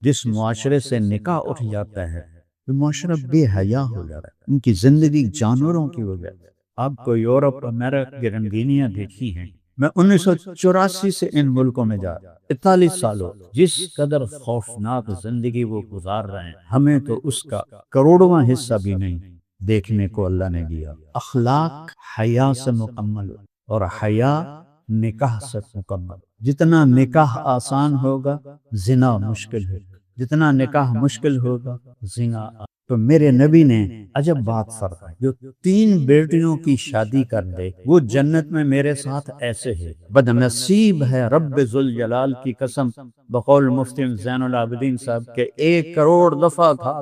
جس معاشرے سے نکاح اٹھ جاتا ہے وہ معاشرہ بے حیا ہو جاتا ہے، ان کی زندگی جانوروں کی ہو جاتی ہے۔ آپ کو یورپ امریکہ کی رنگینیاں دیکھی ہیں، میں 1984 سے ان ملکوں میں جا رہا ہوں، 41 سالوں جس قدر خوفناک زندگی وہ گزار رہے ہیں، ہمیں تو اس کا کروڑواں حصہ بھی نہیں دیکھنے کو اللہ نے دیا۔ اخلاق حیا سے مکمل اور حیا نکاح سے مکمل۔ جتنا نکاح آسان ہوگا زنا مشکل ہے، جتنا نکاح مشکل ہوگا زنا۔ تو میرے نبی نے عجب بات فرمائی، جو 3 بیٹیوں کی شادی کر دے وہ جنت میں میرے ساتھ ایسے ہے۔ بد نصیب ہے رب ذوالجلال کی قسم، بقول مفتی زین العابدین صاحب کے 1 کروڑ دفعہ تھا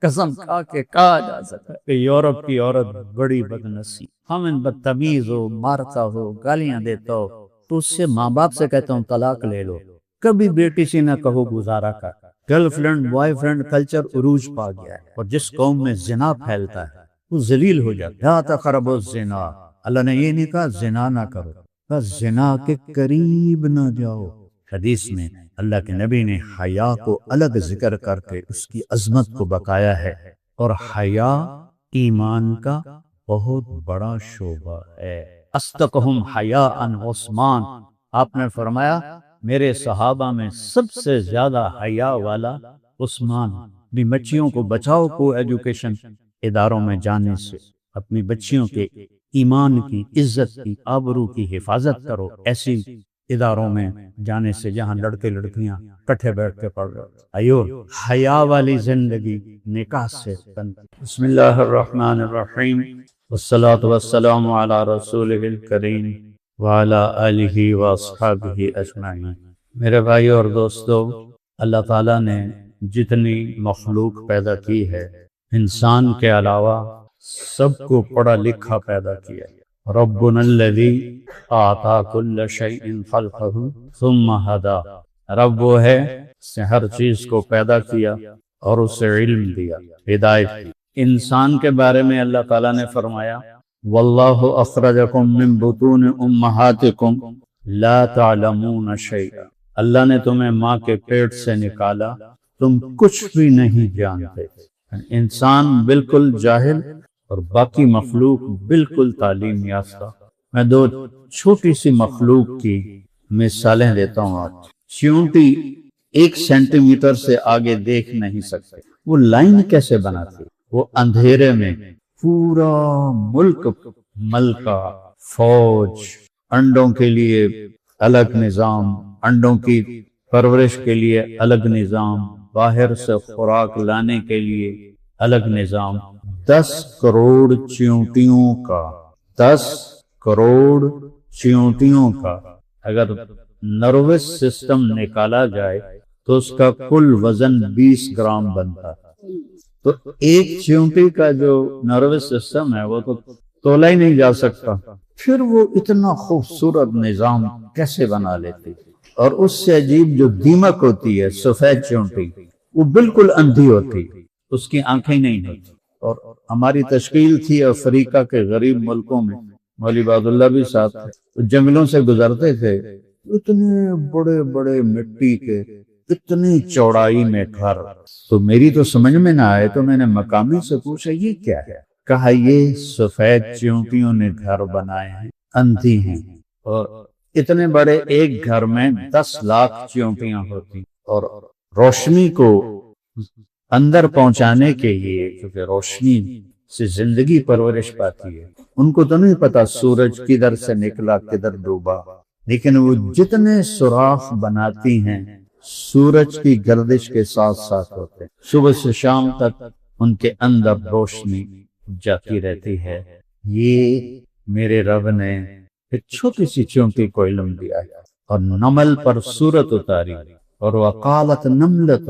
قسم کھا کے کہا جا سکتا ہے کہ یورپ کی عورت بڑی بد نصیب، ہم ان بدتمیز ہو، مارتا ہو، گالیاں دیتا ہو تو اس سے ماں باپ سے کہتا ہوں طلاق لے لو، کبھی بیٹی سے نہ کہو گزارا کر۔ Girl friend boy friend culture عروج پا گیا ہے، اور جس قوم میں زنا پھیلتا ہے وہ ذلیل ہو جاتا ہے۔ لا تقربوا الزنا، اللہ نے یہ نہیں کہا زنا نہ کرو، بس زنا کے قریب نہ جاؤ۔ حدیث میں اللہ کے نبی نے حیا کو الگ ذکر کر کے اس کی عظمت کو بقایا ہے، اور حیا ایمان کا بہت بڑا شعبہ ہے۔ استقہم حیاء عثمان، آپ نے فرمایا میرے صحابہ میں سب سے زیادہ حیا والا عثمان۔ اپنی بچیوں کو بچاؤ کو ایجوکیشن اداروں میں جانے سے، اپنی بچیوں کے ایمان کی، عزت کی، آبرو کی حفاظت کرو ایسی اداروں میں جانے سے جہاں لڑکے لڑکیاں کٹھے بیٹھ کے پڑھ رہے۔ ایو حیا والی زندگی نکاح سے بنتی۔ بسم اللہ الرحمن الرحیم، والصلاة والسلام علی رسولہ الکریم وعلی آلہ واصحابہ اجمعین۔ میرے بھائی اور دوستو، اللہ تعالیٰ نے جتنی مخلوق پیدا کی ہے، انسان کے علاوہ سب کو پڑھا لکھا پیدا کیا ہے۔ ربنا الذی اعطی کل شیء خلقہ ثم ہدی، رب وہ ہے جس نے ہر چیز کو پیدا کیا اور اسے علم دیا، ہدایت دی۔ انسان کے بارے میں اللہ تعالیٰ نے فرمایا واللہ اخرجکم من بطون امہاتکم لا تعلمون شیئا، اللہ نے تمہیں ماں کے پیٹ سے نکالا، تم کچھ بھی نہیں جانتے۔ انسان بالکل جاہل اور باقی مخلوق بالکل تعلیم یافتہ۔ میں 2 چھوٹی سی مخلوق کی مثالیں دیتا ہوں آپ۔ چیونٹی 1 سینٹی میٹر سے آگے دیکھ نہیں سکتے، وہ لائن کیسے بناتی؟ وہ اندھیرے میں پورا ملک ملکہ، فوج، انڈوں کے لیے الگ نظام، انڈوں کی پرورش کے لیے الگ نظام، باہر سے خوراک لانے کے لیے الگ نظام، 10 کروڑ چیونٹیوں کا، 10 کروڑ چیونٹیوں کا اگر نروس سسٹم نکالا جائے تو اس کا کل وزن 20 گرام بنتا ہے۔ تو ایک چیونٹی کا جو نروس سسٹم ہے وہ تو تولا ہی نہیں جا سکتا، پھر وہ اتنا خوبصورت نظام کیسے بنا لیتی؟ اور اس سے عجیب جو دیمک ہوتی ہے، سفید چیونٹی، وہ بالکل اندھی ہوتی، اس کی آنکھیں نہیں ہوتی۔ اور ہماری تشکیل تھی افریقہ کے غریب ملکوں میں، مولوی عباد اللہ بھی ساتھ تھے، جنگلوں سے گزرتے تھے، اتنے بڑے بڑے مٹی کے، اتنی چوڑائی میں گھر، تو میری تو سمجھ میں نہ آئے، تو میں نے مقامی سے پوچھا یہ کیا ہے؟ کہا یہ سفید چیونٹیوں نے گھر بنائے ہیں، اندھی ہیں، اور اتنے بڑے ایک گھر میں 10 لاکھ چیونٹیاں ہوتی، اور روشنی کو اندر پہنچانے کے لیے، کیونکہ روشنی سے زندگی پرورش پاتی ہے، ان کو تو نہیں پتا سورج کدھر سے نکلا کدھر ڈوبا، لیکن وہ جتنے سوراخ بناتی ہیں سورج کی گردش کے ساتھ ساتھ ہوتے ہیں، صبح سے شام تک ان کے اندر روشنی جاتی رہتی ہے۔ یہ میرے رب نے ایک چھوٹی سی چیونٹی کو علم دیا ہے، اور نمل پر سورت اتاری، اور وقالت نملۃ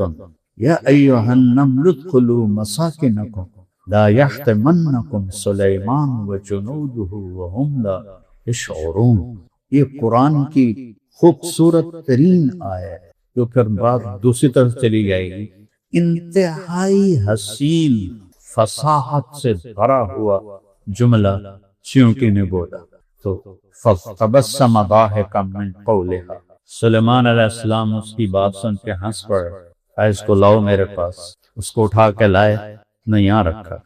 یا ایھا النمل ادخلوا مساکنکم لا یحطمنکم سلیمان وجنودہ وہم لا یشعرون۔ یہ قرآن کی خوبصورت ترین آیت، جو پھر بات دوسری طرف چلی جائے گی، انتہائی حسین فصاحت سے بھرا ہوا جملہ چیونٹی نے بولا، تو فَتَبَسَّمَ ضَاحِكًا مِّن قَوْلِهَا، سلیمان علیہ السلام اس کی بات سن کے ہنس پڑے۔ اس کو لاؤ میرے پاس، اس کو اٹھا کے لائے، نے یہاں رکھا،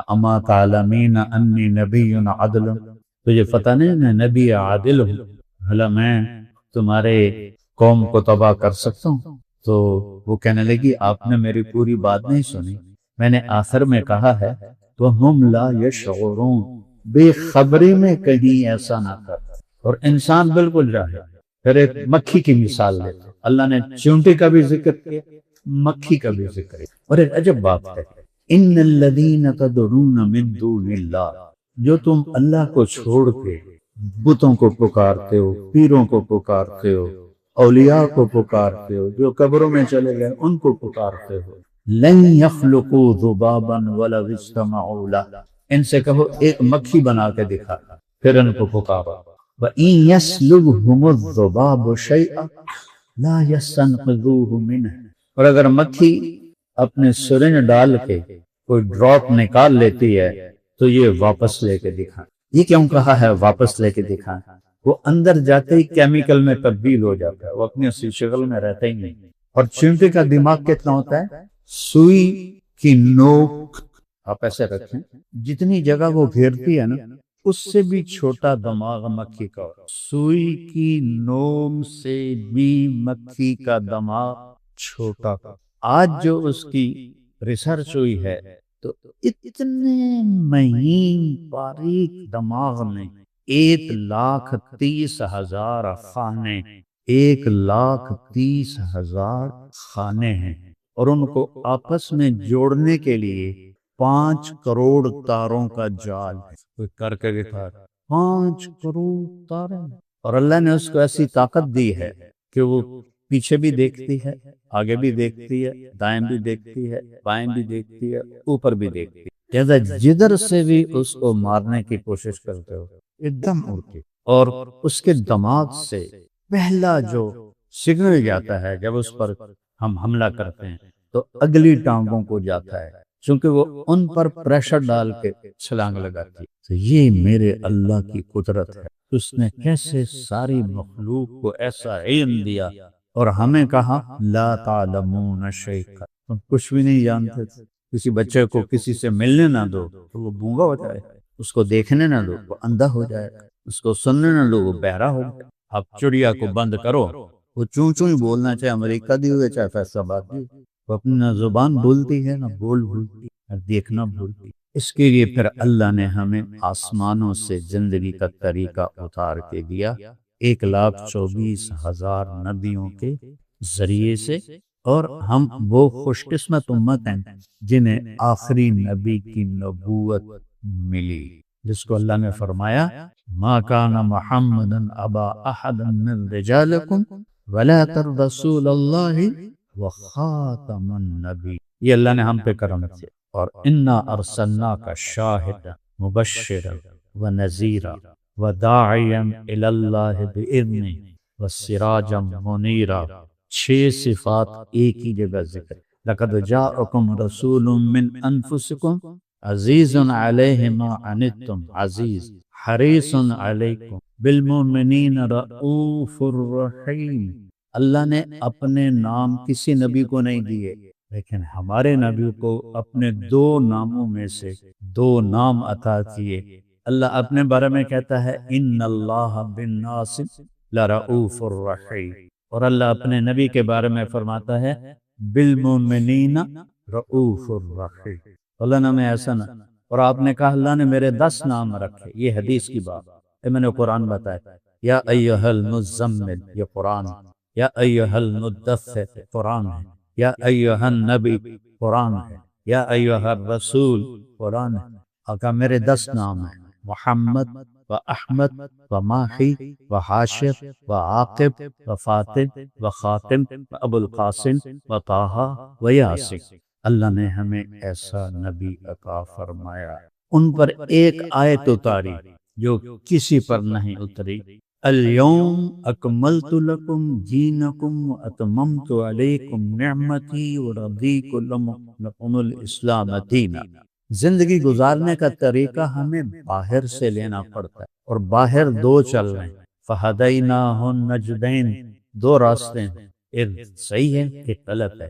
اما تعلمین انی نبی عدل، تجھے پتہ نہیں میں نبی عادل ہوں، بھلا میں تمہارے قوم کو تباہ کر سکتا ہوں؟ تو وہ کہنے لگی آپ نے میری پوری بات نہیں سنی، میں نے آخر میں کہا ہے وَهُمْ لَا يَشْعُرُونَ، بے خبری میں کہیں ایسا نہ کر، اور انسان بالکل جاہل۔ پھر ایک مکھی کی مثال لیتے، اللہ نے چونٹی کا بھی ذکر کیا، مکھی کا بھی ذکر کیا، اور ایک عجب بات ہے، ان الذین تدعون من دون اللہ، جو تم اللہ کو چھوڑ کے بتوں کو پکارتے ہو، پیروں کو پکارتے ہو، اولیاء کو پکارتے ہو، جو قبروں میں چلے گئے ان کو پکارتے ہو، لن یخلقوا ذبابا ولو اجتمعوا لہ، ان سے کہو ایک مکھی بنا کے دکھا، پھر ان کو پکارو، وَإِن يَسْلُبْهُمُ الذُّبَابُ شَيْئًا لَا يَسْتَنْقِذُوهُ مِنْهُ، اور اگر مکھی اپنے سرنج ڈال کے کوئی ڈراپ نکال لیتی ہے تو یہ واپس لے کے دکھائیں۔ یہ کیوں کہا ہے واپس لے کے دکھائیں؟ وہ اندر جاتے ہی کیمیکل میں تبدیل ہو جاتا ہے، وہ اپنی اصلی شکل میں رہتا ہی نہیں۔ اور چیونٹی کا دماغ کتنا ہوتا ہے؟ سوئی کی نوک آپ ایسے رکھیں، جتنی جگہ وہ گھیرتی ہے نا اس سے بھی چھوٹا دماغ مکھی کا ہوتا ہے۔ سوئی کی نوک سے بھی مکھی کا دماغ چھوٹا۔ آج جو اس کی ریسرچ ہوئی ہے تو اتنے مہین باریک دماغ میں 1,30,000 خانے، 1,30,000 خانے ہیں، اور ان کو آپس میں جوڑنے کے لیے 5 کروڑ تاروں کا جال ہے۔ کوئی کر کے دکھا، 5 کروڑ تارے، اور اللہ نے اس کو ایسی طاقت دی ہے کہ وہ پیچھے بھی دیکھتی ہے، آگے بھی دیکھتی ہے، دائیں بھی دیکھتی ہے، بائیں بھی دیکھتی ہے، اوپر بھی دیکھتی ہے، لہذا جدھر سے بھی اس کو مارنے کی کوشش کرتے ہو ایک دم اڑتی، اور اس کے دماغ سے پہلا جو سگنل جاتا ہے جب اس پر ہم حملہ کرتے ہیں تو اگلی ٹانگوں کو جاتا ہے، چونکہ وہ ان پر پریشر ڈال کے چھلانگ لگاتی ہے۔ تو یہ میرے اللہ کی قدرت ہے، اس نے کیسے ساری مخلوق کو ایسا علم دیا، اور ہمیں کہا لا تعلمون شیئا، تم کچھ بھی نہیں جانتے تھے۔ کسی بچے کو کسی سے ملنے نہ دو تو وہ گونگا ہو جائے، اس کو دیکھنے نہ دو وہ اندھا ہو جائے، اس کو سننے نہ دو وہ بہرا ہو جائے۔ اب چڑیا کو بند کرو، وہ چوں چوں ہی بولنا، چاہے امریکہ دی ہوئے چاہے فیصل آباد دی، وہ اپنی نہ زبان بولتی ہے نہ بول بھولتی ہے، دیکھنا بھولتی۔ اس کے لیے پھر اللہ نے ہمیں آسمانوں سے زندگی کا طریقہ اتار کے دیا، 1,24,000 نبیوں کے ذریعے سے، اور ہم وہ خوش قسمت امت ہیں جنہیں آخری نبی کی نبوت ملی، جس کو اللہ نے فرمایا ما کان محمد ابا احد من رجالکم ولکن رسول اللہ وخاتم النبی، یہ اللہ نے ہم پہ کرم کیا، اور انا ارسلناک شاہدا مبشرا ونذیرا وداعیا الی اللہ باذنہ وسراجا منیرا۔ 6 صفات ایک ہی جگہ ذکر، لقد جاءکم رسول من انفسکم عزیز علیہ ما عنتم عزیز حریص علیکم بالمؤمنین رؤوف الرحیم۔ اللہ نے اپنے نام کسی نبی کو نہیں دیے، لیکن ہمارے نبی کو اپنے 2 ناموں میں سے 2 نام عطا کیے۔ اللہ اپنے بارے میں کہتا ہے ان اللہ بالناس لرؤوف الرحیم، اور اللہ اپنے نبی کے بارے میں فرماتا ہے بالمؤمنین رؤوف الرحیم۔ اللہ نے ہمیں ایسا نہ، اور آپ نے کہا اللہ نے میرے 10 نام رکھے، یہ حدیث کی بات ہے، میں نے قرآن بتایا، یا ایھا المزمل یہ قرآن، یا ایھا المدثر قرآن ہے، یا ایھا النبی قرآن ہے، یا ایھا الرسول قرآن ہے۔ آقا میرے 10 نام ہیں، محمد و احمد و ماحی و حاشر و عاقب و فاتح و خاتم و ابو القاسم و طٰہٰ و یاسین۔ اللہ نے ہمیں ایسا نبی عطا فرمایا، ان پر ایک آیت اتاری جو کسی پر نہیں اتری، الیوم اکملت لکم دینکم واتممت علیکم نعمتی ورضیت لکم الاسلام دینا۔ زندگی گزارنے کا طریقہ ہمیں باہر سے لینا پڑتا ہے، اور باہر 2 چل رہے ہیں، فہدیناہ النجدین، 2 راستے ہیں، ایک صحیح ہے ایک غلط ہے۔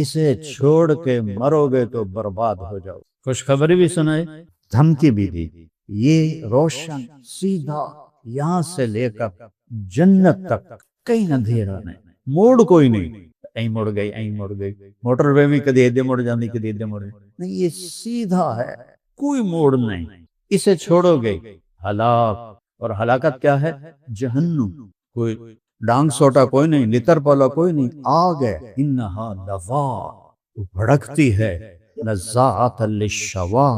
اسے چھوڑ کے مرو گے تو برباد ہو جاؤ۔ خوشخبری بھی سنائے، دھمکی بھی دی، یہ روشن سیدھا یہاں سے لے کر جنت تک کہیں اندھیرا نہیں، موڑ کوئی نہیں، این مڑ گئی، این مڑ گئی، موٹر وے میں کدی ادھے مڑ جاندی، کدی ادھے مڑ نہیں، یہ سیدھا ہے، کوئی موڑ نہیں، اسے چھوڑو گے ہلاک، اور ہلاکت کیا ہے؟ جہنم، کوئی ڈانگ سوٹا کوئی نہیں، لتر پولا کوئی نہیں، آگ ہے، انہا لظا، وہ بھڑکتی ہے، نزاعۃ للشوا،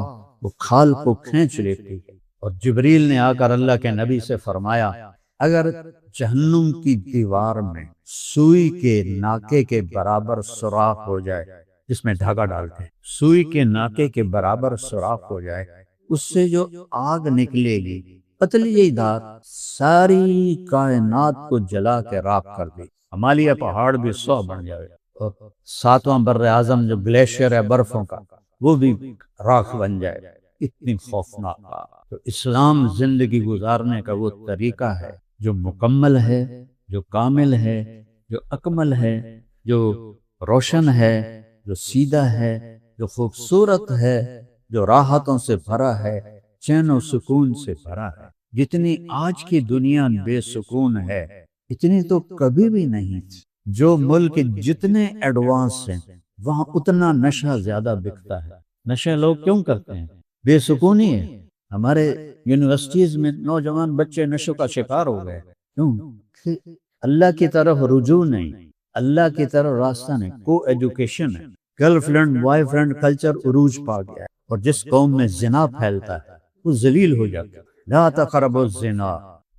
وہ کھال کو کھینچ لیتی ہے۔ اور جبریل نے آ کر اللہ کے نبی سے فرمایا اگر جہنم کی دیوار میں سوئی کے ناکے کے برابر سوراخ ہو جائے، جس میں دھاگا ڈالتے ہیں، سوئی کے ناکے کے برابر سوراخ ہو جائے، اس سے جو آگ نکلے گی پتلی دھار ساری کائنات کو جلا کے راکھ کر دی، ہمالیہ پہاڑ بھی 100 بن جائے، اور 7واں بر اعظم جو گلیشیئر ہے برفوں کا، وہ بھی راکھ بن جائے، اتنی خوفناک آگ۔ تو اسلام زندگی گزارنے کا وہ طریقہ ہے جو مکمل ہے، جو کامل ہے، جو اکمل ہے، جو روشن ہے، جو سیدھا ہے، جو خوبصورت ہے، جو راحتوں سے بھرا ہے، چین و سکون سے بھرا ہے۔ جتنی آج کی دنیا بے سکون ہے اتنی تو کبھی بھی نہیں تھی۔ جو ملک جتنے ایڈوانس ہیں وہاں اتنا نشہ زیادہ بکتا ہے۔ نشہ لوگ کیوں کرتے ہیں؟ بے سکونی ہے۔ ہمارے یونیورسٹیز میں نوجوان بچے نشوں کا شکار ہو گئے، کیوں؟ کہ اللہ کی طرف رجوع نہیں، اللہ کی طرف راستہ نہیں، کو ایجوکیشن ہے، girl friend boy friend culture عروج پا گیا ہے، اور جس قوم میں زنا پھیلتا ہے وہ ذلیل ہو جاتا ہے۔ لا تقربوا الزنا،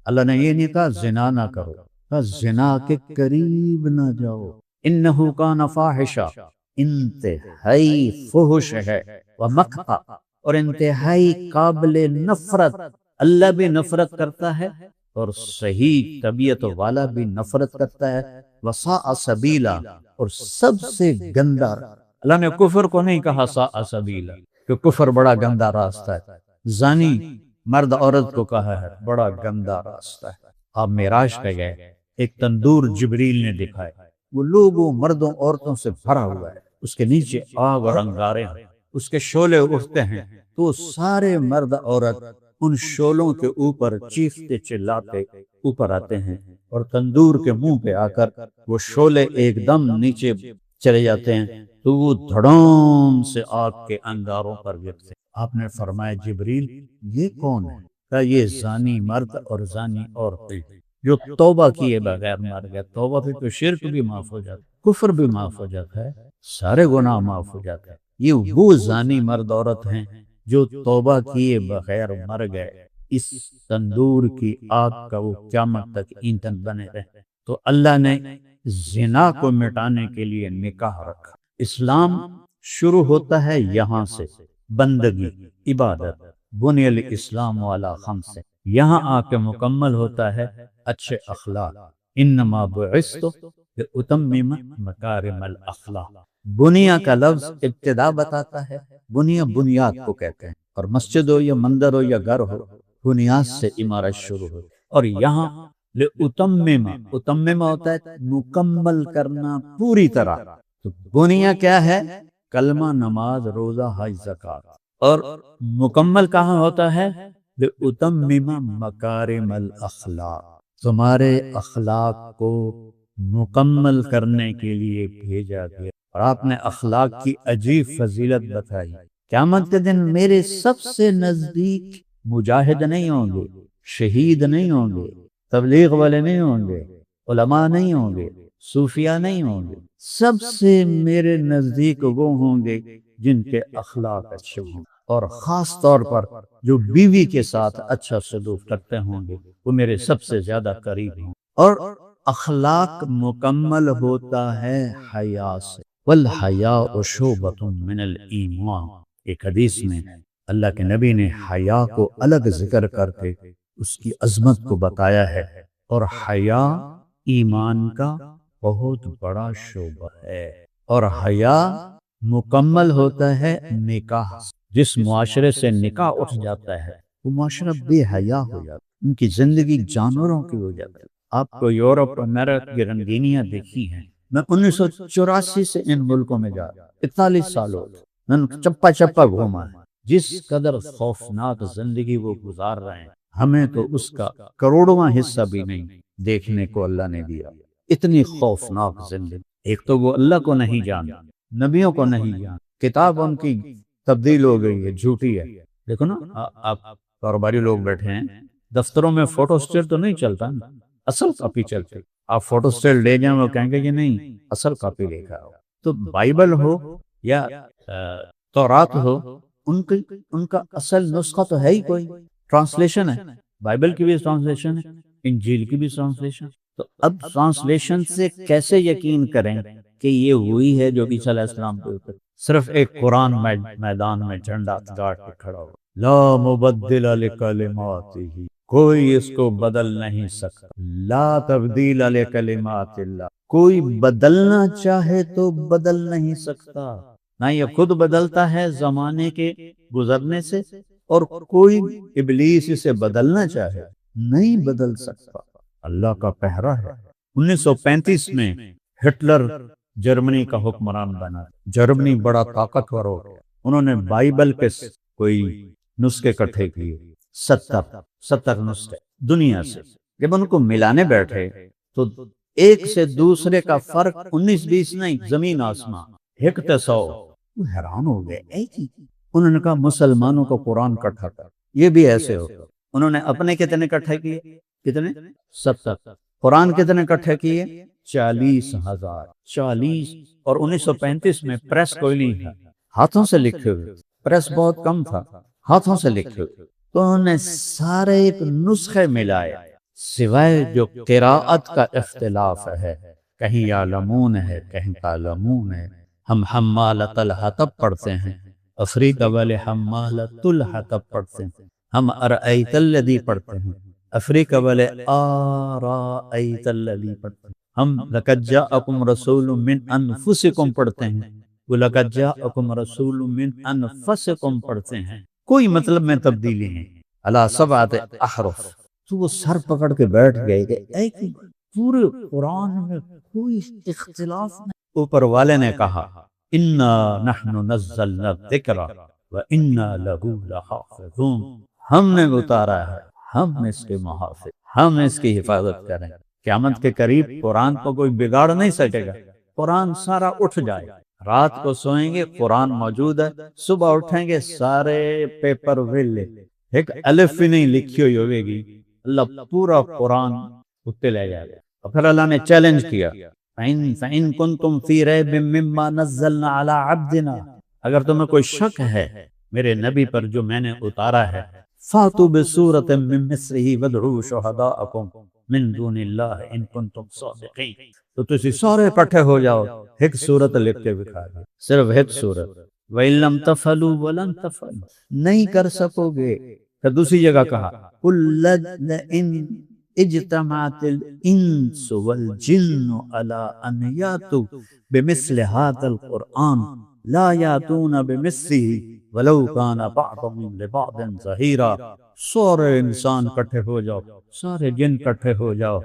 اللہ نے یہ نہیں کہا زنا نہ کرو، کہا زنا کے قریب نہ جاؤ، انہ کان فاحشہ، انتہائی فحش ہے، ومقتا، اور انتہائی قابل نفرت، اللہ بھی نفرت کرتا ہے اور صحیح طبیعت والا بھی نفرت کرتا ہے، وساء سبیلا، اور سب سے گندا۔ اللہ نے کفر کو نہیں کہا ساء سبیلا کہ کفر بڑا گندا راستہ ہے، زانی مرد عورت کو کہا ہے بڑا گندا راستہ ہے۔ آپ معراج پہ گئے، ایک تندور جبریل نے دکھایا، وہ لوگوں مردوں عورتوں سے بھرا ہوا ہے، اس کے نیچے آگ اور انگارے ہیں، اس کے شعلے اٹھتے ہیں تو سارے مرد عورت ان شعلوں کے اوپر چیختے چلاتے اوپر آتے ہیں، اور تندور کے منہ پہ آ کر وہ شعلے ایک دم نیچے چلے جاتے ہیں تو وہ دھڑام سے آگ کے انگاروں پر گرتے ہیں۔ آپ نے فرمایا جبریل یہ کون ہے؟ کہا یہ زانی مرد اور زانی عورت جو توبہ کیے بغیر مر گئے۔ توبہ پہ تو شرک بھی معاف ہو جاتا ہے، کفر بھی معاف ہو جاتا ہے، سارے گناہ معاف ہو جاتے ہیں۔ یہ وہ زانی مرد عورت ہیں جو توبہ کیے بغیر مر گئے، اس تندور کی آگ کا وہ قیامت تک ایندھن بنے رہے۔ تو اللہ نے زنا کو مٹانے کے لیے نکاح رکھا۔ اسلام شروع ہوتا ہے یہاں سے، بندگی، عبادت، بنی الاسلام علی خمس، یہاں آ کے مکمل ہوتا ہے اچھے اخلاق۔ انما بعثت لاتمم مکارم الاخلاق۔ بنیا کا لفظ ابتدا بتاتا ہے، بنیا بنیاد کو کہتے ہیں، اور مسجد ہو یا مندر ہو یا گھر ہو، بنیاد سے عمارت شروع ہو، اور یہاں لاتمم، اتمم ہوتا ہے مکمل کرنا پوری طرح۔ تو بنیا کیا ہے؟ کلمہ، نماز، روزہ، حج، زکوٰۃ، اور مکمل کہاں ہوتا ہے؟ لاتمم مکارم الاخلاق، تمہارے اخلاق کو مکمل کرنے کے لیے بھیجا گیا۔ اور آپ نے اخلاق کی عجیب فضیلت بتائی۔ قیامت کے دن میرے سب سے نزدیک مجاہد نہیں ہوں گے، شہید نہیں ہوں گے، تبلیغ والے نہیں ہوں گے، علماء نہیں ہوں گے، صوفیاء نہیں ہوں گے، سب سے میرے نزدیک وہ ہوں گے جن کے اخلاق اچھے ہوں، اور خاص طور پر جو بیوی کے ساتھ اچھا سلوک کرتے ہوں گے وہ میرے سب سے زیادہ قریب ہوں۔ اور اخلاق مکمل ہوتا ہے حیا سے، والحیاء شعبۃ من الایمان۔ ایک حدیث میں اللہ کے نبی نے حیا کو الگ ذکر کر کے اس کی عظمت کو بتایا ہے، اور حیا ایمان کا بہت بڑا شعبہ ہے۔ اور حیا مکمل ہوتا ہے نکاح سے۔ جس معاشرے سے نکاح اٹھ جاتا ہے وہ معاشرہ بے حیا ہو جاتا ہے، ان کی زندگی جانوروں کی ہو جاتی ہے۔ آپ کو یورپ امریکہ کی رنگینیاں دیکھی ہیں، میں 1984 سے ان ملکوں میں جا رہا ہوں، 41 سال ہو گئے، میں نے چپا چپا گھوما ہے۔ جس قدر خوفناک زندگی وہ گزار رہے ہیں، ہمیں تو اس کا کروڑواں حصہ بھی نہیں دیکھنے کو اللہ نے دیا۔ اتنی خوفناک زندگی، ایک تو وہ اللہ کو نہیں جانتے، نبیوں کو نہیں جانتے، کتاب ان کی تبدیل ہو گئی ہے، جھوٹی ہے۔ دیکھو نا، آپ کاروباری لوگ بیٹھے ہیں، دفتروں میں فوٹو اسٹیٹ تو نہیں چلتا نا، اصل کاپی چلتی۔ آپ فوٹو اسٹیٹ لے جائیں، وہ کہیں گے کہ نہیں، اصل کاپی لے کے آؤ۔ تو بائبل ہو یا تورات ہو، ان کا اصل نسخہ تو ہے ہی کوئی، ٹرانسلیشن ہے، بائبل کی بھی ٹرانسلیشن ہے، انجیل کی بھی ٹرانسلیشن۔ تو اب ٹرانسلیشن سے کیسے یقین کریں کہ یہ ہوئی ہے جو عیسیٰ علیہ السلام کے اوپر؟ صرف ایک قرآن میدان میں جھنڈا گاڑ کے کھڑا ہو، لا مبدل لکلماتہ، کوئی اس کو بدل نہیں سکتا، لا تبدیل لکلمات اللہ، کوئی بدلنا چاہے تو بدل نہیں سکتا، نہ یہ خود بدلتا ہے زمانے کے گزرنے سے، اور کوئی ابلیس اسے بدلنا چاہے نہیں بدل سکتا، اللہ کا پہرا ہے۔ 1935 میں ہٹلر جرمنی کا حکمران بنا، جرمنی بڑا طاقتور ہو گیا، انہوں نے بائبل کے کوئی نسخے اکٹھے کیے، 70 نسخے دنیا سے۔ جب ان کو ملانے بیٹھے تو ایک سے دوسرے کا فرق 19-20 نہیں، زمین آسمان، ایک تے 100۔ وہ حیران ہو گئے، انہوں نے کہا مسلمانوں کو قرآن اکٹھا کر، یہ بھی ایسے ہوگا۔ انہوں نے اپنے کتنے اکٹھے کیے؟ کتنے؟ 70۔ قرآن کتنے اکٹھے کیے؟ 40,000۔ 40۔ اور 1935 میں پریس کوئی نہیں تھا، ہاتھوں سے لکھے ہوئے، پریس بہت کم تھا، ہاتھوں سے لکھے ہوئے، تو انہوں نے سارے ایک نسخے ملائے، سوائے جو قراءت کا اختلاف ہے، کہیں یعلمون ہے، کہیں تعلمون ہے۔ ہم حمالۃ الحطب پڑھتے ہیں، افریقہ والے حمالۃ الحطب پڑھتے ہیں، ہم ارأیت الذی پڑھتے ہیں، افریقہ والے آرأیت الذی پڑھتے ہیں، ہم لقد جاءکم رسول من انفسکم پڑھتے ہیں، وہ لقد جاءکم رسول من انفسکم پڑھتے ہیں۔ کوئی مطلب میں تبدیلی نہیں، علی سبعۃ احرف۔ تو وہ سر پکڑ کے بیٹھ گئے کہ پورے قرآن میں کوئی اختلاف نہیں۔ اوپر والے نے کہا انا نحن نزلنا الذکر وانا لہ لحافظون، ہم نے اتارا ہے، ہم اس کے محافظ، ہم اس کی حفاظت کریں۔ قیامت کے قریب قرآن کو کوئی بگاڑ نہیں سکے گا، قرآن سارا اٹھ جائے، رات کو سوئیں گے قرآن موجود ہے، صبح اٹھیں گے سارے پیپر ویلے، ایک الف بھی نہیں لکھی ہوئی ہوئے گی، اللہ پورا قرآن اٹھتے لے جائے گا۔ اور پھر اللہ نے چیلنج کیا، فَإِن كُنتُمْ فِي رَيْبٍ مِّمَّا نَزَّلْنَا عَلَىٰ عَبْدِنَا، اگر تمہیں کوئی شک ہے میرے نبی پر جو میں نے اتارا ہے، فَأْتُوا بِسُورَةٍ مِّن مِّثْلِهِ وَادْعُوا شُهَدَاءَكُم مِّن دُونِ اللَّهِ إِن كُنتُمْ صَادِقِينَ۔ تو تسی سارے اکٹھے ہو جاؤ، ایک سورت لکھ کے دکھا دو، صرف ایک سورت، وَإِن لَّمْ تَفْعَلُوا وَلَن تَفْعَلُوا، نہیں کر سکو گے۔ پھر دوسری جگہ کہا قُل لَّئِنْ اجتمعت الانس والجن على ان ياتوا بمثل هذا القرآن لا ياتون بمثله ولو كان بعضهم لبعض ظهيرا۔ سارے انسان کٹھے ہو جاؤ، سارے جن کٹھے ہو جاؤ،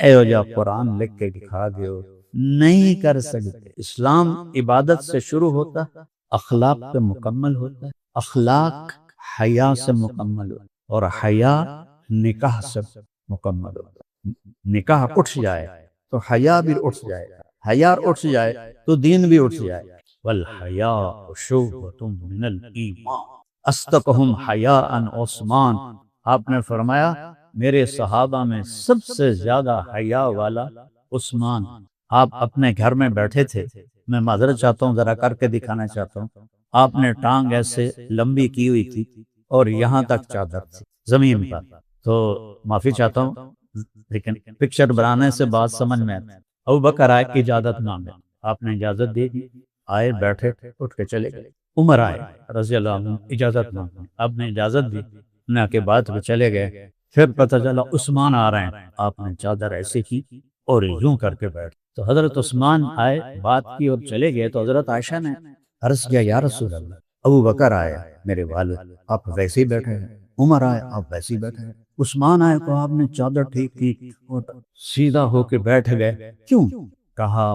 اے جا قرآن لکھ کے دکھا دیو، نہیں کر سکتے۔ اسلام عبادت سے شروع ہوتا ہے، اخلاق پہ مکمل ہوتا ہے، اخلاق حیا سے مکمل ہوتا ہے، اور حیا نکاح سے مکمل ہوتا۔ نکاح اٹھ جائے تو حیا بھی اٹھ جائے، حیا اٹھ جائے تو دین بھی اٹھ جائے۔ والحیاء شعبۃ من الایمان اصدقہم حیاء عثمان، آپ نے فرمایا میرے صحابہ میں سب سے زیادہ حیا والا عثمان۔ آپ اپنے گھر میں بیٹھے تھے، میں معذرت چاہتا ہوں، ذرا کر کے دکھانا چاہتا ہوں، آپ نے ٹانگ ایسے لمبی کی ہوئی تھی اور یہاں تک چادر تھی زمین پر، تو معافی چاہتا ہوں لیکن پکچر بنانے سے بات سمجھ میں آتی۔ ابو بکر آئے کہ اجازت مانگے، آپ نے اجازت دے دی، آئے بیٹھے اٹھ کے چلے گئے۔ عمر آئے رضی اللہ عنہ، اجازت مانگے، آپ نے اجازت دی، نہ کے بعد پہ چلے گئے۔ پھر پتہ چلا عثمان آ رہے ہیں، آپ نے چادر ایسے کی اور یوں کر کے بیٹھ، تو حضرت عثمان آئے، بات کی اور چلے گئے، تو حضرت عائشہ نے عرض کیا یا رسول اللہ، ابو بکر آئے میرے والد، آپ ویسے ہی بیٹھے ہیں، عمر آئے آپ ویسے ہی بیٹھے ہیں، عثمان آئے تو آپ نے چادر ٹھیک کی اور سیدھا ہو کے بیٹھ گئے، کیوں؟ کہا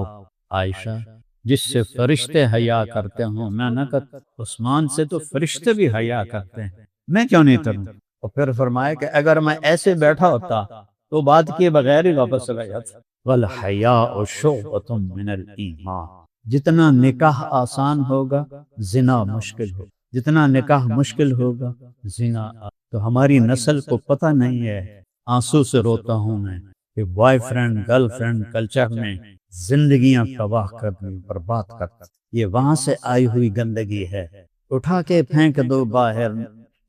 عائشہ جس سے فرشتے حیا کرتے ہوں، میں نہ کر عثمان سے تو فرشتے بھی حیا کرتے ہیں، میں کیوں نہیں کروں؟ اور پھر فرمایا کہ اگر میں ایسے بیٹھا ہوتا تو بات کیے بغیر ہی واپس چلا جاتا۔ والحیاء شعبۃ من الایمان، جتنا نکاح آسان ہوگا زنا مشکل ہوگا، جتنا نکاح مشکل ہوگا زنا۔ تو ہماری نسل کو پتہ نہیں ہے، آنسو سے روتا ہوں میں کہ boy friend girl friend culture میں زندگیاں تباہ کرنی، برباد کرتا، یہ وہاں سے آئی ہوئی گندگی ہے۔ اٹھا کے پھینک دو باہر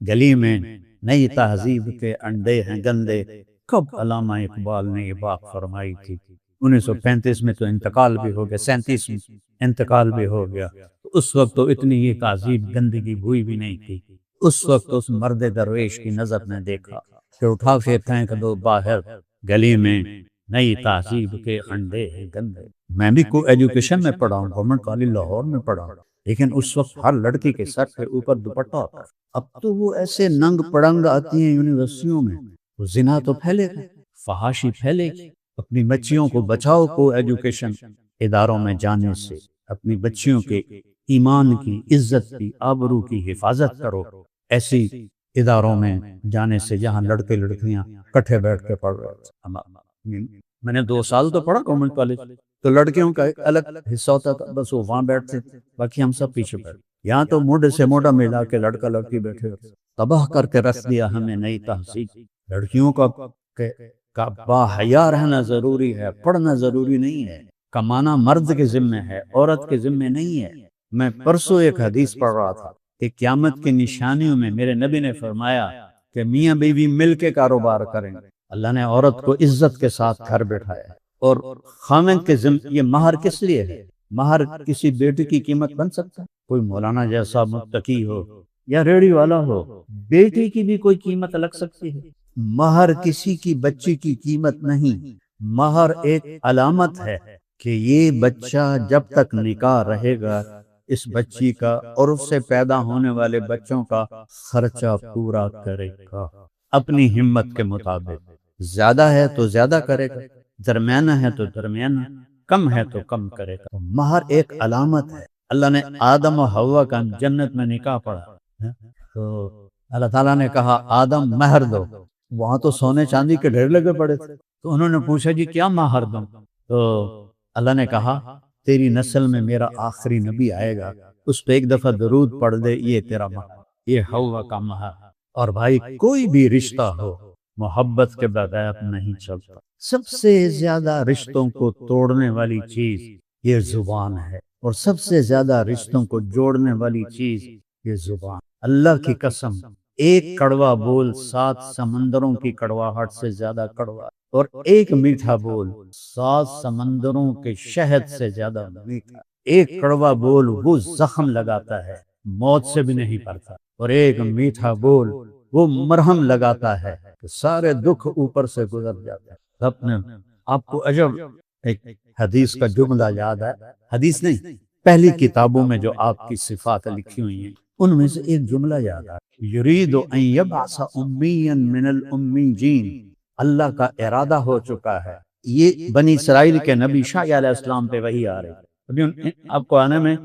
گلی میں، نئی تہذیب کے انڈے ہیں گندے۔ کب علامہ اقبال نے یہ بات فرمائی تھی؟ 1935 میں تو انتقال بھی ہو گیا، 37 میں انتقال بھی ہو گیا۔ اس وقت تو اتنی یہ تہذیب گندگی ہوئی بھی نہیں تھی۔ اس وقت اس مرد درویش کی نظر نے دیکھا کہ اٹھا کے پھینک دو باہر گلی میں، نئی تہذیب کے انڈے ہیں گندے۔ میں بھی کو ایجوکیشن میں پڑھا ہوں، گورنمنٹ کالج لاہور میں پڑھا ہوں، لیکن اس وقت ہر لڑکی کے سر کے اوپر دوپٹہ ہوتا ہے۔ اب تو وہ ایسے ننگ پڑنگ آتی ہیں یونیورسٹیوں میں، وہ زنا تو پھیلے گا، فحاشی پھیلے گی۔ اپنی بچیوں کو بچاؤ کو ایجوکیشن اداروں میں جانے سے، اپنی بچیوں کے ایمان کی، عزت کی، آبرو کی حفاظت کرو ایسی اداروں میں جانے سے جہاں لڑکے لڑکیاں کٹھے بیٹھ کے پڑھ رہے ہیں۔ میں نے 2 سال تو پڑھا گورنمنٹ کالج، تو لڑکیوں کا ایک الگ حصہ ہوتا تھا، بس وہ وہاں بیٹھتے تھے، باقی ہم سب پیچھے بیٹھتے۔ یہاں تو موڈے سے موڈا ملا کے لڑکا لڑکی بیٹھے ہوتے، تباہ کر کے رکھ دیا ہمیں نئی تہذیب۔ لڑکیوں کا باحیا رہنا ضروری ہے، پڑھنا ضروری نہیں ہے، کمانا مرد کے ذمہ ہے، عورت کے ذمہ نہیں ہے۔ میں پرسوں ایک حدیث پڑھ رہا تھا کہ قیامت کی نشانیوں میں میرے نبی نے فرمایا کہ میاں بیوی مل کے کاروبار کریں۔ اللہ نے عورت کو عزت کے ساتھ گھر بٹھایا، اور خاوند کے ذمہ یہ مہر کس لیے ہے؟ مہر کسی بیٹی کی قیمت بن سکتا ہے؟ کوئی مولانا جیسا متقی ہو یا ریڑھی والا ہو، بیٹی کی بھی کوئی قیمت لگ سکتی ہے؟ مہر کسی کی بچی کی قیمت نہیں، مہر ایک علامت ہے کہ یہ بچہ جب تک نکاح رہے گا اس بچی کا اور اس سے پیدا ہونے والے بچوں کا خرچہ پورا کرے گا اپنی ہمت کے مطابق۔ زیادہ ہے تو زیادہ کرے گا، درمیانہ ہے تو درمیانہ، کم ہے تو کم کرے گا۔ مہر ایک علامت ہے۔ اللہ نے آدم و حوا کا جنت میں نکاح پڑھا تو اللہ تعالیٰ نے کہا آدم مہر دو، وہاں تو سونے چاندی کے ڈھیر لگے پڑے تھے، تو انہوں نے پوچھا جی کیا مہر دوں؟ تو اللہ نے کہا تیری نسل میں میرا آخری نبی آئے گا، اس پہ ایک دفعہ درود پڑھ دے، یہ تیرا مہر، یہ حوا کا مہر۔ اور بھائی کوئی بھی رشتہ ہو محبت کے بغیر نہیں چلتا۔ سب سے زیادہ رشتوں کو توڑنے والی چیز یہ زبان ہے، اور سب سے زیادہ رشتوں کو جوڑنے والی چیز یہ زبان۔ اللہ کی قسم، ایک کڑوا بول 7 سمندروں کی کڑواہٹ سے زیادہ کڑوا، اور ایک میٹھا بول 7 سمندروں کے شہد سے زیادہ میٹھا۔ ایک کڑوا بول وہ زخم لگاتا ہے، موت سے بھی نہیں پڑتا، اور ایک میٹھا بول وہ مرہم لگاتا ہے کہ سارے دکھ اوپر سے گزر جاتا ہے۔ اپنے آپ کو عجب ایک حدیث کا جملہ یاد ہے، حدیث نہیں، پہلی کتابوں میں جو آپ کی صفات لکھی ہوئی ہیں ان میں سے ایک جملہ یاد ہے، یرید ان یبعث امیا من الامیین، اللہ کا ارادہ ہو چکا ہے۔ یہ بنی اسرائیل کے نبی شاہ علیہ السلام پہ وحی آ رہی ہے، آپ کو آنے میں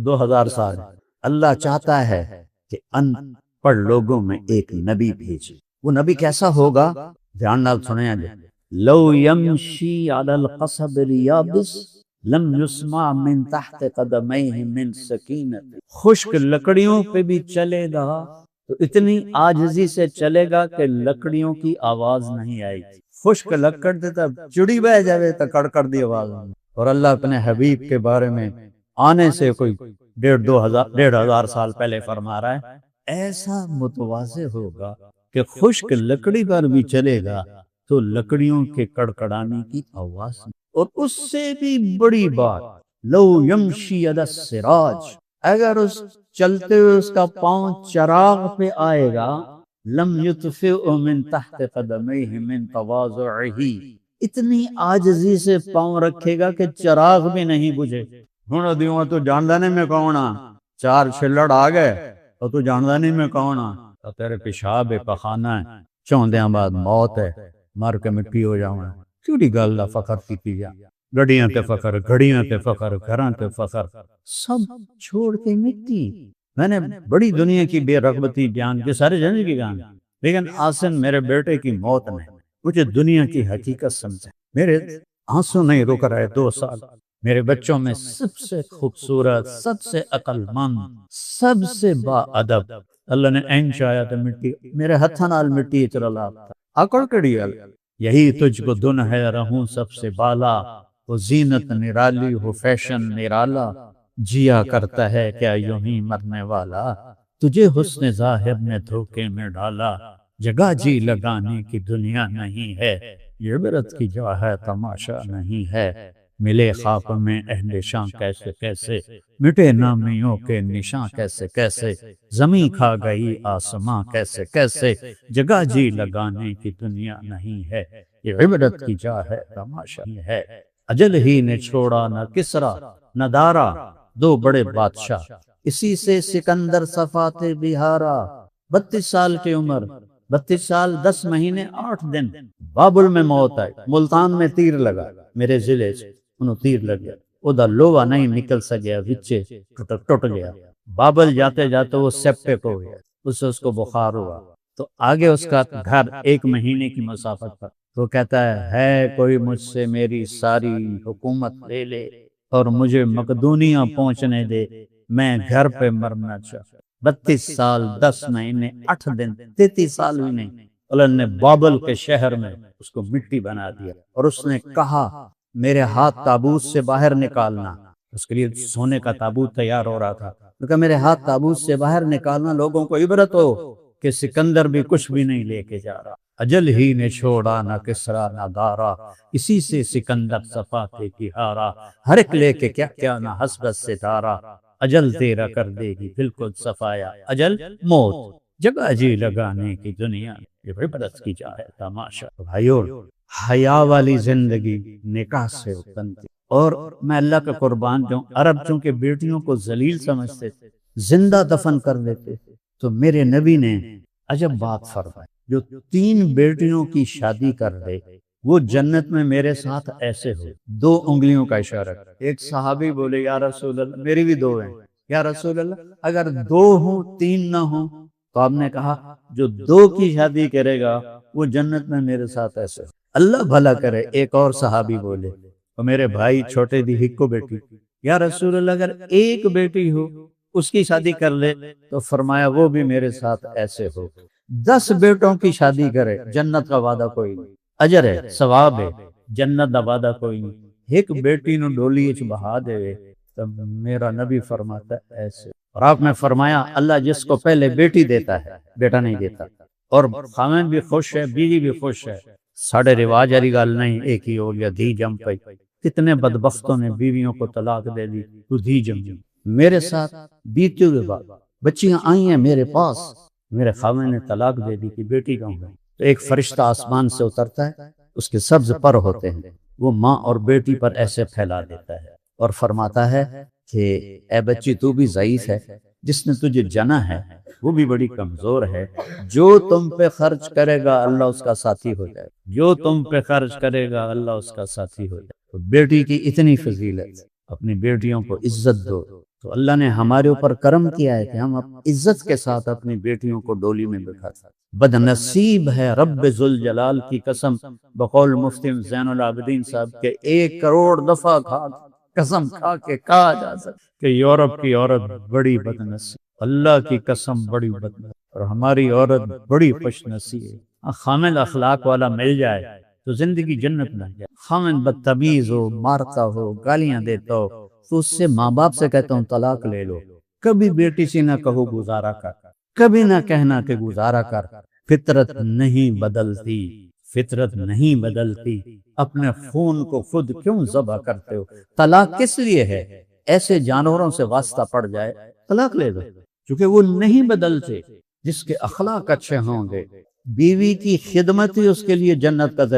2000 سال۔ اللہ چاہتا ہے کہ ان پڑھ لوگوں میں ایک نبی بھیجے۔ وہ نبی کیسا ہوگا؟ دھیان نال سنیں جی، لو یمشی علی القصب الیابس لم یسمع من تحت قدمیہ من سکینت، خشک لکڑیوں پہ بھی چلے گا تو اتنی عاجزی سے چلے گا کہ لکڑیوں کی آواز نہیں آئے گی۔ خشک لکڑ دیتا چڑی بہ جاوے تو کڑکڑ دی آواز آئے، اور اللہ اپنے حبیب کے بارے میں آنے سے کوئی 1,500 سال پہلے فرما رہا ہے، ایسا متواضع ہوگا کہ خشک لکڑی پر بھی چلے گا تو لکڑیوں کے کڑکڑانے کی آواز، اور اس سے بھی بڑی بات، لو یمشی علی السراج، اگر اس چلتے ہوئے اس کا پاؤں چراغ پہ آئے گا، لم یطفئ من تحت قدمیہ من تواضعہ، اتنی عاجزی سے پاؤں رکھے گا کہ چراغ بھی نہیں بجھے۔ ہن دیواں تو جاندانے میں کون آ، 4 چھلڑ آ گئے اور تو جاندانے میں کون آ، تو تیرے پیشاب پخانہ ہے، چوندیاں بعد موت ہے، مر کے مٹی ہو جاؤں، کیڑی گل دا فخر کیتی جا۔ گڑیاں تے فخر، گھڑیاں تے فخر، گھراں تے فخر، سب چھوڑ کے مٹی۔ میں نے بڑی دنیا کی بے رغبتی بیان کی، سارے زندگی کی بیان، لیکن آسن میرے بیٹے کی موت نے مجھے دنیا کی حقیقت سمجھا۔ میرے آنسو نہیں رک رہے 2 سال۔ میرے بچوں میں سب سے خوبصورت، سب سے عقل مند، سب سے با ادب، اللہ نے این چاہیا تو مٹی میرے ہتھاں نال مٹی چلا لا آکڑ کڑی گل، یہی تجھ کو دن ہے رہوں سب سے بالا، وہ زینت نرالی ہو فیشن نرالا، جیا کرتا ہے کیا یوں ہی مرنے والا، تجھے حسن ظاہر نے دھوکے میں ڈالا، جگہ جی لگانے کی دنیا نہیں ہے، یہ عبرت کی جا ہے تماشا نہیں ہے، ملے خواب میں اہل شاں کیسے کیسے، مٹے نامیوں کے نشاں کیسے کیسے، زمین کھا گئی آسماں کیسے کیسے، جگہ جی لگانے کی دنیا نہیں ہے، یہ عبرت کی جا ہے تماشا نہیں ہے، اجل ہی نے چھوڑا نہ کسرا نہ دارا، 2 بڑے بادشاہ، اسی سے سکندر صفات بہارا، 32 سال کی عمر، 32 سال 10 مہینے 8 دن، بابل میں موت آئی، ملتان میں تیر لگا، میرے ضلع سے انہوں تیر لگ گیا، ادا لوہا نہیں نکل سکیا، وچے ٹوٹ گیا، بابل جاتے جاتے وہ سیپٹک ہو گیا، اس کو بخار ہوا، تو آگے اس کا گھر 1 مہینے کی مسافت پر، تو کہتا ہے کوئی مجھ سے میری ساری حکومت لے لے اور مجھے مقدونیہ پہنچنے دے، میں گھر پہ مرنا چاہتا۔ 32 سال 10 مہینے 8 دن، 33 سال بھی نہیں، اللہ نے بابل کے شہر میں اس کو مٹی بنا دیا، اور اس نے کہا میرے ہاتھ تابوت سے باہر نکالنا، اس کے لیے سونے کا تابوت تیار ہو رہا تھا، کہا میرے ہاتھ تابوت سے باہر نکالنا، لوگوں کو عبرت ہو کہ سکندر بھی کچھ بھی نہیں لے کے جا رہا، اجل ہی نے چھوڑا نہ کسرا نہ دارا، اسی سے سکندر صفا کے کہارا، ہر ایک لے کے کیا کیا نہ حسبت ستارہ، اجل تیرا کر دے گی بالکل صفایا، اجل موت، جگہ جی لگانے کی دنیا، یہ عبرت کی جا ہے تماشا۔ بھائیو، حیا والی زندگی نکاح سے بنتی، اور میں اللہ کا قربان جاؤں، عرب چونکہ بیٹیوں کو ذلیل سمجھتے تھے، زندہ دفن کر دیتے تھے، تو میرے نبی نے عجب بات فرمائی، جو 3 بیٹیوں کی شادی کر لے وہ جنت میں میرے ساتھ ایسے ہو، 2 انگلیوں کا اشارہ، ایک صحابی بولے یا رسول اللہ میری بھی 2 ہیں، یا رسول اللہ اگر 2 ہوں 3 نہ ہوں، تو آپ نے کہا جو 2 کی شادی کرے گا وہ جنت میں میرے ساتھ ایسے ہو، اللہ بھلا کرے۔ ایک اور صحابی بولے اور میرے بھائی چھوٹے دی ہکو بیٹی، یا رسول اللہ اگر 1 بیٹی ہو اس کی شادی کر لے، تو فرمایا وہ بھی میرے ساتھ ایسے ہو، 10 بیٹوں کی شادی کرے جنت کا وعدہ کوئی نہیں، اجر ہے ثواب ہے، جنت کا وعدہ کوئی نہیں، 1 بیٹی نو ڈولی اچ بہا دے تو میرا نبی فرماتا ہے ایسے، اور آپ نے فرمایا اللہ جس کو پہلے بیٹی دیتا ہے بیٹا نہیں دیتا، اور خاوند بھی خوش ہے بیوی بھی خوش ہے، ساڑھے رواج والی گل نہیں ایک ہی ہو گیا دھی جم پئی، کتنے بدبختوں نے بیویوں کو طلاق دے دی، تو دھی جم گئی۔ میرے ساتھ بیتے ہوئے بعد بچیاں آئی ہیں میرے پاس، میرے خاوند نے طلاق دے دی کہ بیٹی کہوں گی، تو ایک فرشتہ آسمان سے اترتا ہے، اس کے سبز پر ہوتے ہیں، وہ ماں اور بیٹی پر ایسے پھیلا دیتا ہے اور فرماتا ہے کہ اے بچی تو بھی ضعیف ہے، جس نے تجھے جنا ہے وہ بھی بڑی کمزور ہے، جو تم پہ خرچ کرے گا اللہ اس کا ساتھی ہو جائے، جو تم پہ خرچ کرے گا اللہ اس کا ساتھی ہو جائے۔ تو بیٹی کی اتنی فضیلت، اپنی بیٹیوں کو عزت دو، تو اللہ نے ہمارے اوپر کرم کیا ہے کہ ہم عزت کے ساتھ اپنی بیٹیوں کو ڈولی میں بٹھاتے ہیں۔ بد نصیب ہے رب ذوالجلال کی قسم، بقول مفتی زین العابدین صاحب کے 1 کروڑ دفعہ قسم کھا کے کہا جا سکتا کہ یورپ کی عورت بڑی بد نصیب، اللہ کی قسم بڑی بد نصیب، اور ہماری عورت بڑی خوش نصیب ہے۔ خامد اخلاق والا مل جائے تو زندگی جنت بن جائے، خامد بدتمیز ہو، مارتا ہو، گالیاں دیتا ہو، تو اس سے ماں باپ سے کہتا ہوں طلاق لے لو، کبھی بیٹی سے نہ کہو گزارا کر، کبھی نہ کہنا کہ گزارا کر، فطرت نہیں بدلتی، فطرت نہیں بدلتی، اپنے خون کو خود کیوں ذبح کرتے ہو؟ طلاق کس لیے ہے؟ ایسے جانوروں سے واسطہ پڑ جائے طلاق لے دو، کیونکہ وہ نہیں بدلتے، جس کے اخلاق اچھے ہوں گے، بیوی کی خدمت ہی اس کے لیے جنت کا ذریعہ۔